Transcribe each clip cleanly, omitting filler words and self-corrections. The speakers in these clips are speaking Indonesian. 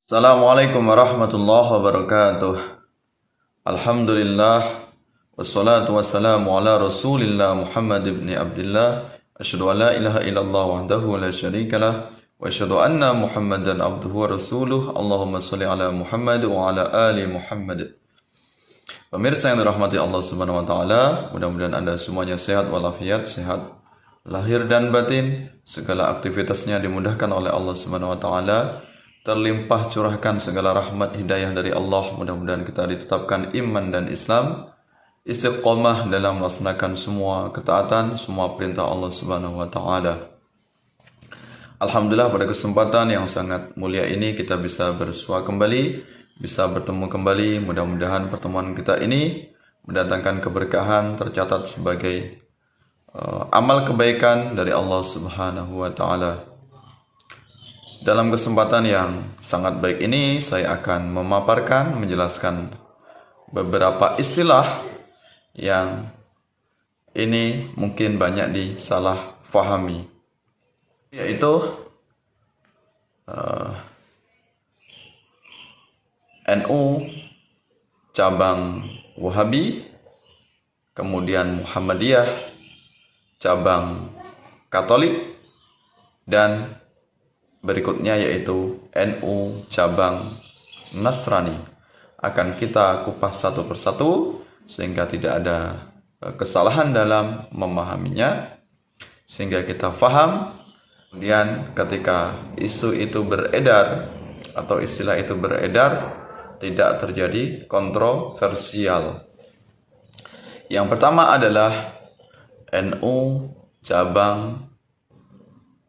Assalamualaikum warahmatullahi wabarakatuh. Alhamdulillah wassalatu wassalamu ala Rasulillah Muhammad ibn Abdullah. Asyhadu an la ilaha illallah wahdahu la syarikalah wa asyhadu anna Muhammadan abduhu wa rasuluh. Allahumma shalli ala Muhammad wa ala ali Muhammad. Pemirsa yang dirahmati Allah Subhanahu wa taala, mudah-mudahan Anda semuanya sehat walafiat, sehat lahir dan batin, segala aktivitasnya dimudahkan oleh Allah Subhanahu wa taala. Terlimpah curahkan segala rahmat hidayah dari Allah. Mudah-mudahan kita ditetapkan iman dan Islam, istiqomah dalam melaksanakan semua ketaatan, semua perintah Allah Subhanahu wa taala. Alhamdulillah, pada kesempatan yang sangat mulia ini kita bisa bersua kembali, bisa bertemu kembali. Mudah-mudahan pertemuan kita ini mendatangkan keberkahan, tercatat sebagai amal kebaikan dari Allah Subhanahu wa taala. Dalam kesempatan yang sangat baik ini, saya akan memaparkan, menjelaskan beberapa istilah yang ini mungkin banyak disalah fahami, yaitu NU cabang Wahabi, kemudian Muhammadiyah cabang Katolik, dan berikutnya yaitu NU cabang Nasrani. Akan kita kupas satu persatu sehingga tidak ada kesalahan dalam memahaminya, sehingga kita faham. Kemudian ketika isu itu beredar atau istilah itu beredar, tidak terjadi kontroversial. Yang pertama adalah NU cabang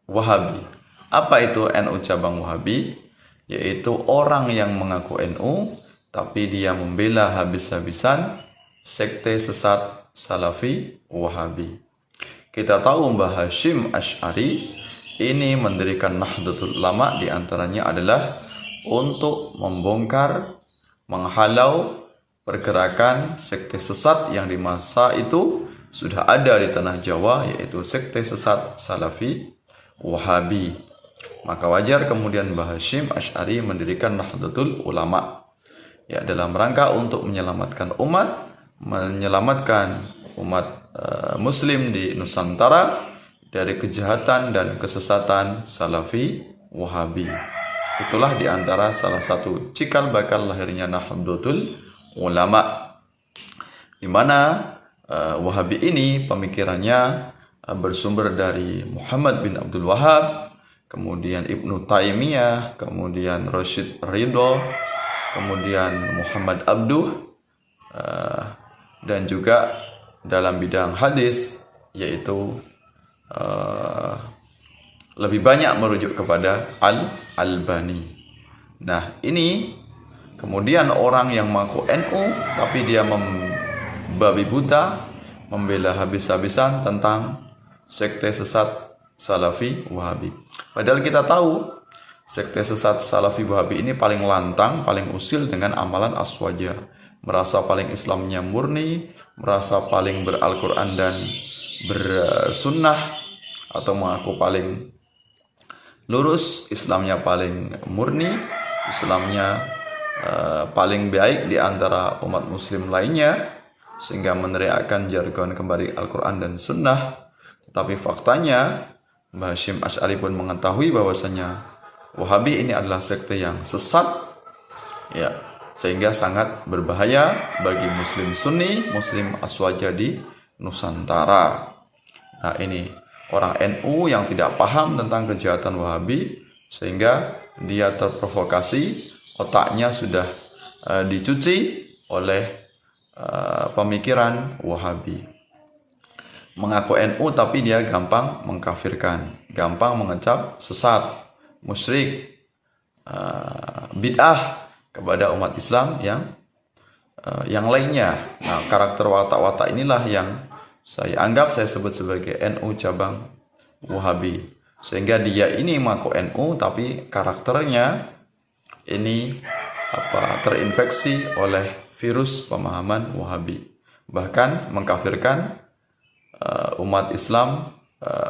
Wahabi. Apa itu NU cabang Wahabi? Yaitu orang yang mengaku NU tapi dia membela habis-habisan sekte sesat Salafi Wahabi. Kita tahu Mbah Hashim Asy'ari ini mendirikan Nahdlatul Ulama, diantaranya adalah untuk membongkar, menghalau pergerakan sekte sesat yang di masa itu sudah ada di tanah Jawa, yaitu sekte sesat Salafi Wahabi. Maka wajar kemudian Mbah Hashim Asy'ari mendirikan Nahdlatul Ulama, ya, dalam rangka untuk menyelamatkan umat Muslim di Nusantara dari kejahatan dan kesesatan Salafi Wahabi. Itulah diantara salah satu cikal bakal lahirnya Nahdlatul Ulama, di mana Wahabi ini pemikirannya bersumber dari Muhammad bin Abdul Wahab, kemudian Ibnu Taimiyah, kemudian Rashid Ridho, kemudian Muhammad Abduh, dan juga dalam bidang hadis, yaitu lebih banyak merujuk kepada Al-Albani. Nah, ini kemudian orang yang mengaku NU tapi dia membabi buta, membela habis-habisan tentang sekte sesat Salafi Wahabi. Padahal kita tahu sekte sesat Salafi Wahabi ini paling lantang, paling usil dengan amalan aswaja. Merasa paling Islamnya murni, merasa paling beral-Quran dan bersunnah, atau mengaku paling lurus, Islamnya paling murni, Islamnya paling baik di antara umat muslim lainnya, sehingga meneriakkan jargon kembali Al-Quran dan Sunnah. Tetapi faktanya Mbah Hashim Asy'ari pun mengetahui bahwasanya Wahabi ini adalah sekte yang sesat, ya, sehingga sangat berbahaya bagi Muslim Sunni, Muslim Aswaja di Nusantara. Nah, ini orang NU yang tidak paham tentang kejahatan Wahabi, sehingga dia terprovokasi, otaknya sudah dicuci oleh pemikiran Wahabi. Mengaku NU tapi dia gampang mengkafirkan, gampang mengecap sesat, musyrik, bid'ah kepada umat Islam yang lainnya. Nah, karakter watak-watak inilah yang saya sebut sebagai NU cabang Wahabi. Sehingga dia ini mengaku NU tapi karakternya ini terinfeksi oleh virus pemahaman Wahabi. Bahkan mengkafirkan umat Islam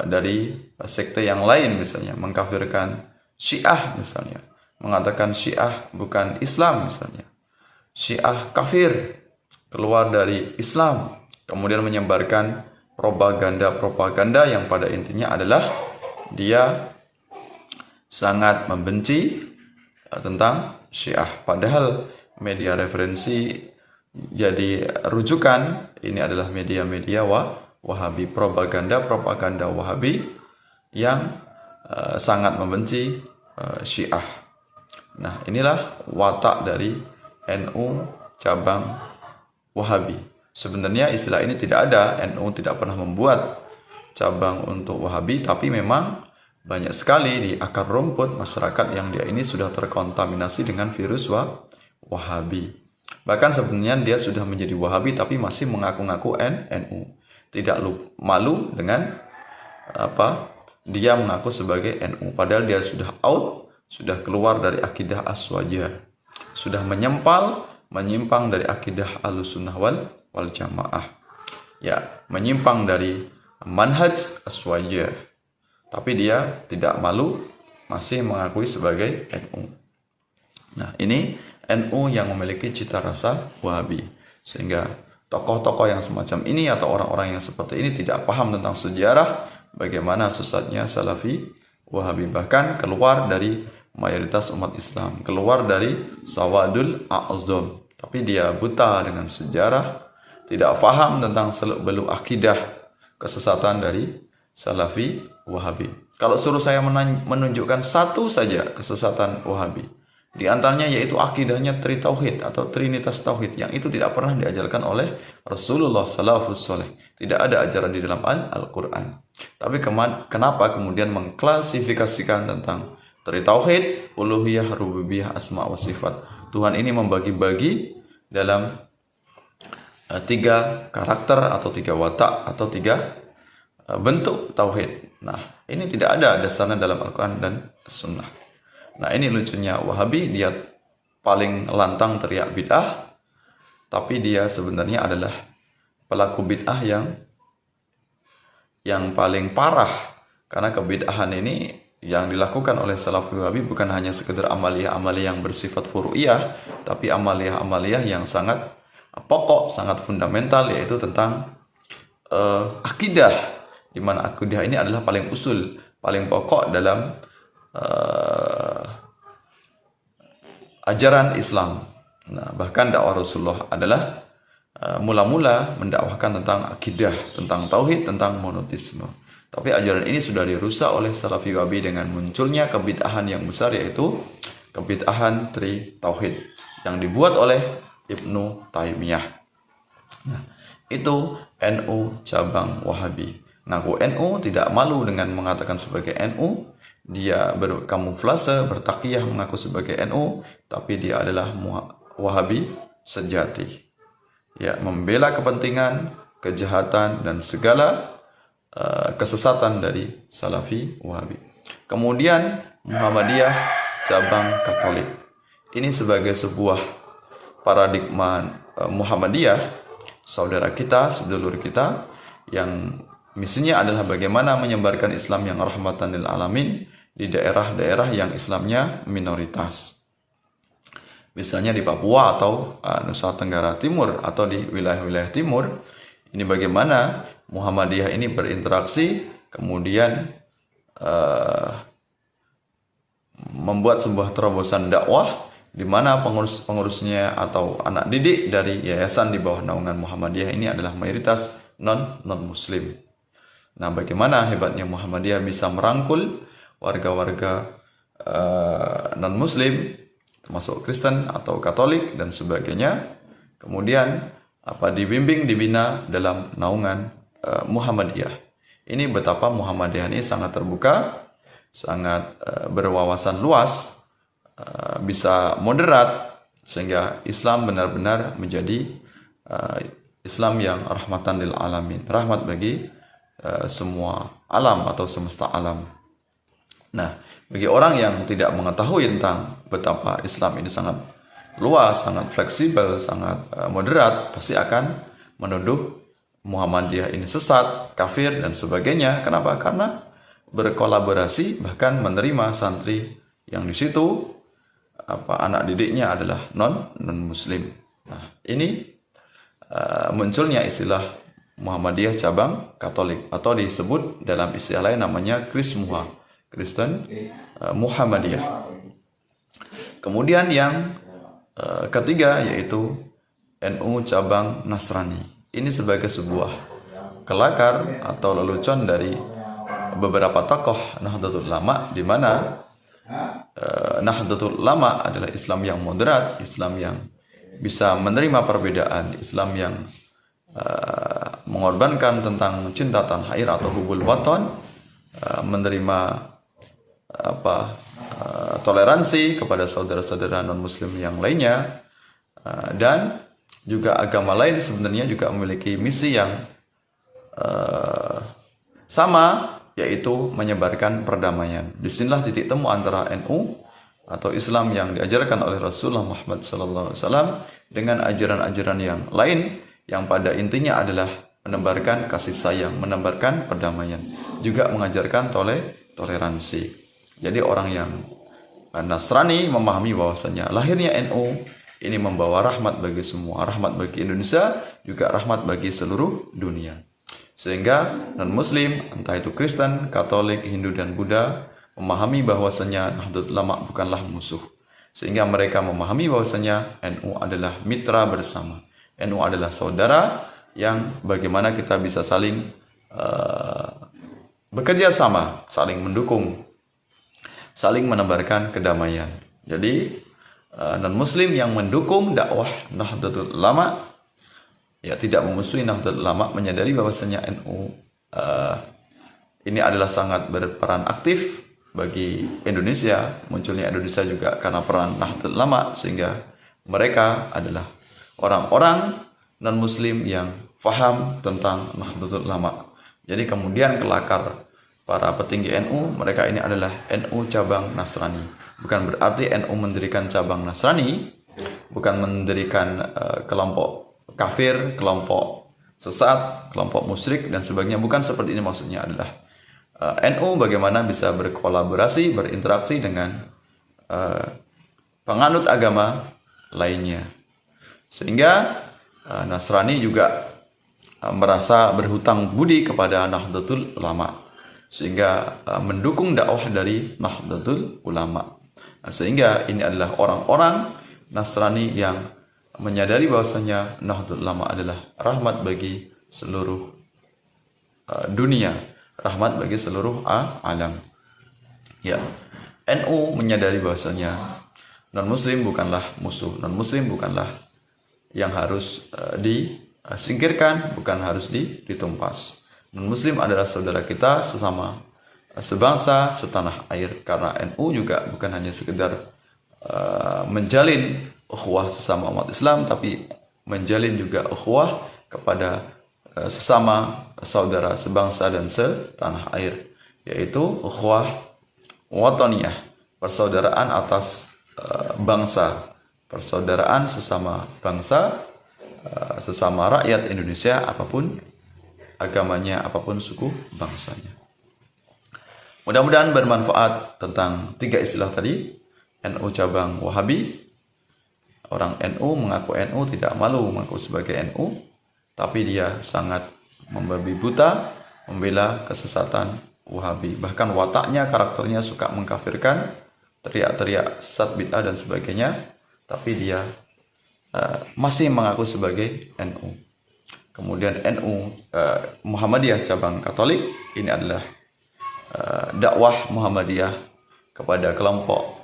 dari sekte yang lain, misalnya mengkafirkan Syiah misalnya, mengatakan Syiah bukan Islam misalnya. Syiah kafir, keluar dari Islam, kemudian menyebarkan propaganda-propaganda yang pada intinya adalah dia sangat membenci tentang Syiah. Padahal media referensi jadi rujukan ini adalah media-media Wahabi, propaganda Wahabi yang sangat membenci Syiah. Nah, inilah watak dari NU cabang Wahabi. Sebenarnya istilah ini tidak ada, NU tidak pernah membuat cabang untuk Wahabi, tapi memang banyak sekali di akar rumput masyarakat yang dia ini sudah terkontaminasi dengan virus Wahabi. Bahkan sebenarnya dia sudah menjadi Wahabi tapi masih mengaku-ngaku NU. Tidak malu dengan dia mengaku sebagai NU, padahal dia sudah out, sudah keluar dari akidah Aswajah, sudah menyimpang dari akidah Ahlussunnah wal Jamaah. Ya, menyimpang dari manhaj Aswajah. Tapi dia tidak malu, masih mengakui sebagai NU. Nah, ini NU yang memiliki cita rasa Wahabi. Sehingga tokoh-tokoh yang semacam ini atau orang-orang yang seperti ini tidak paham tentang sejarah bagaimana sesatnya Salafi Wahabi, bahkan keluar dari mayoritas umat Islam, keluar dari Sawadul A'zam. Tapi dia buta dengan sejarah, tidak paham tentang seluk-beluk akidah kesesatan dari Salafi Wahabi. Kalau suruh saya menunjukkan satu saja kesesatan Wahabi, di antaranya yaitu akidahnya Tritauhid atau Trinitas Tauhid, yang itu tidak pernah diajarkan oleh Rasulullah Sallallahu Alaihi. Tidak ada ajaran di dalam Al-Quran. Tapi kenapa kemudian mengklasifikasikan tentang Tritauhid, uluhiyah, rububiyah, asma wa sifat? Tuhan ini membagi-bagi dalam 3 karakter atau 3 watak atau 3 bentuk tauhid. Nah, ini tidak ada dasarnya dalam Al-Quran dan Sunnah. Nah, ini lucunya Wahabi, dia paling lantang teriak bid'ah, tapi dia sebenarnya adalah pelaku bid'ah yang paling parah. Karena kebid'ahan ini yang dilakukan oleh Salafi Wahabi bukan hanya sekedar amaliyah-amaliyah yang bersifat furu'iyah, tapi amaliyah-amaliyah yang sangat pokok, sangat fundamental, yaitu tentang akidah, di mana akidah ini adalah paling usul, paling pokok dalam ajaran Islam. Nah, bahkan dakwah Rasulullah adalah mula-mula mendakwahkan tentang akidah, tentang tauhid, tentang monoteisme. Tapi ajaran ini sudah dirusak oleh Salafi Wahabi dengan munculnya kebid'ahan yang besar, yaitu kebid'ahan Tauhid yang dibuat oleh Ibnu Taimiyah. Nah, itu NU cabang Wahabi. Ngaku NU, tidak malu dengan mengatakan sebagai NU. Dia berkamuflase, bertakiyah mengaku sebagai NU, tapi dia adalah Wahabi sejati. Ya, membela kepentingan, kejahatan, dan segala kesesatan dari Salafi Wahabi. Kemudian Muhammadiyah cabang Katolik. Ini sebagai sebuah paradigma Muhammadiyah, saudara kita, sedulur kita, yang misinya adalah bagaimana menyebarkan Islam yang rahmatan lil alamin di daerah-daerah yang Islamnya minoritas. Misalnya di Papua atau Nusa Tenggara Timur atau di wilayah-wilayah timur. Ini bagaimana Muhammadiyah ini berinteraksi, kemudian membuat sebuah terobosan dakwah di mana pengurus-pengurusnya atau anak didik dari yayasan di bawah naungan Muhammadiyah ini adalah mayoritas non-muslim. Nah, bagaimana hebatnya Muhammadiyah bisa merangkul warga-warga non-muslim, termasuk Kristen atau Katolik dan sebagainya, kemudian dibimbing, dibina dalam naungan Muhammadiyah. Ini betapa Muhammadiyah ini sangat terbuka, sangat berwawasan luas, bisa moderat, sehingga Islam benar-benar menjadi Islam yang rahmatan lil alamin, rahmat bagi semua alam atau semesta alam. Nah, bagi orang yang tidak mengetahui tentang betapa Islam ini sangat luas, sangat fleksibel, sangat moderat, pasti akan menuduh Muhammadiyah ini sesat, kafir, dan sebagainya. Kenapa? Karena berkolaborasi, bahkan menerima santri yang di situ anak didiknya adalah non muslim. Nah, ini munculnya istilah Muhammadiyah cabang Katolik, atau disebut dalam istilah lain namanya Kristen Muhammadiyah. Kemudian yang ketiga yaitu NU cabang Nasrani. Ini sebagai sebuah kelakar atau lelucon dari beberapa tokoh Nahdlatul Ulama, di mana Nahdlatul Ulama adalah Islam yang moderat, Islam yang bisa menerima perbedaan, Islam yang mengorbankan tentang cinta tanah air atau hubul waton, menerima toleransi kepada saudara-saudara non-muslim yang lainnya, dan juga agama lain sebenarnya juga memiliki misi yang sama, yaitu menyebarkan perdamaian. Disinilah titik temu antara NU atau Islam yang diajarkan oleh Rasulullah Muhammad SAW dengan ajaran-ajaran yang lain yang pada intinya adalah menebarkan kasih sayang, menebarkan perdamaian, juga mengajarkan toleransi. Jadi orang yang Nasrani memahami bahwasanya lahirnya NU ini membawa rahmat bagi semua, rahmat bagi Indonesia, juga rahmat bagi seluruh dunia. Sehingga non-muslim, entah itu Kristen, Katolik, Hindu, dan Buddha, memahami bahwasanya Nahdlatul Ulama bukanlah musuh. Sehingga mereka memahami bahwasanya NU adalah mitra bersama. NU adalah saudara yang bagaimana kita bisa saling bekerja sama, saling mendukung, saling menebarkan kedamaian. Jadi non-muslim yang mendukung dakwah Nahdlatul Ulama, ya tidak memusuhi Nahdlatul Ulama, menyadari bahwasanya NU ini adalah sangat berperan aktif bagi Indonesia. Munculnya Indonesia juga karena peran Nahdlatul Ulama, sehingga mereka adalah orang-orang non-muslim yang faham tentang Nahdlatul Ulama. Jadi kemudian kelakar para petinggi NU, mereka ini adalah NU cabang Nasrani. Bukan berarti NU mendirikan cabang Nasrani, bukan mendirikan kelompok kafir, kelompok sesat, kelompok musyrik, dan sebagainya. Bukan seperti ini maksudnya. Adalah NU bagaimana bisa berkolaborasi, berinteraksi dengan penganut agama lainnya. Sehingga Nasrani juga merasa berhutang budi kepada Nahdlatul Ulama, sehingga mendukung dakwah dari Nahdlatul Ulama. Sehingga ini adalah orang-orang Nasrani yang menyadari bahwasanya Nahdlatul Ulama adalah rahmat bagi seluruh dunia, rahmat bagi seluruh alam. Ya, NU menyadari bahwasanya non-muslim bukanlah musuh, non-muslim bukanlah yang harus disingkirkan, bukan harus ditumpas. Non-muslim adalah saudara kita sesama sebangsa, setanah air. Karena NU juga bukan hanya sekedar menjalin ukhuwah sesama umat Islam, tapi menjalin juga ukhuwah kepada sesama saudara sebangsa dan setanah air, yaitu ukhuwah wataniyah, persaudaraan atas bangsa, persaudaraan sesama bangsa, sesama rakyat Indonesia, apapun agamanya, apapun suku bangsanya. Mudah-mudahan bermanfaat tentang tiga istilah tadi. NU cabang Wahabi. Orang NU mengaku NU, tidak malu mengaku sebagai NU, tapi dia sangat membabi buta membela kesesatan Wahabi. Bahkan wataknya, karakternya suka mengkafirkan, teriak-teriak sesat, bid'ah, dan sebagainya. Tapi dia masih mengaku sebagai NU. Kemudian NU Muhammadiyah cabang Katolik, ini adalah dakwah Muhammadiyah kepada kelompok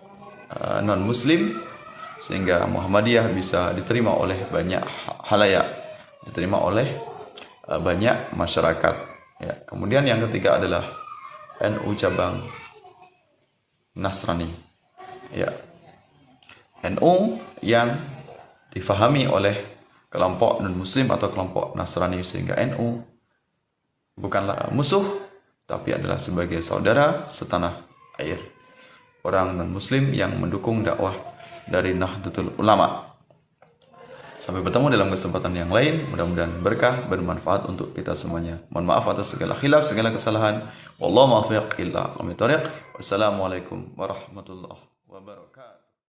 non-muslim, sehingga Muhammadiyah bisa diterima oleh banyak halayak, diterima oleh banyak masyarakat. Ya. Kemudian yang ketiga adalah NU cabang Nasrani. Ya. NU yang difahami oleh kelompok non-muslim atau kelompok Nasrani, sehingga NU bukanlah musuh, tapi adalah sebagai saudara setanah air, orang non-muslim yang mendukung dakwah dari Nahdlatul Ulama. Sampai bertemu dalam kesempatan yang lain. Mudah-mudahan berkah, bermanfaat untuk kita semuanya. Mohon maaf atas segala khilaf, segala kesalahan. Wallahu muwaffiq ila aqwamit thoriq. Wassalamualaikum warahmatullahi wabarakatuh.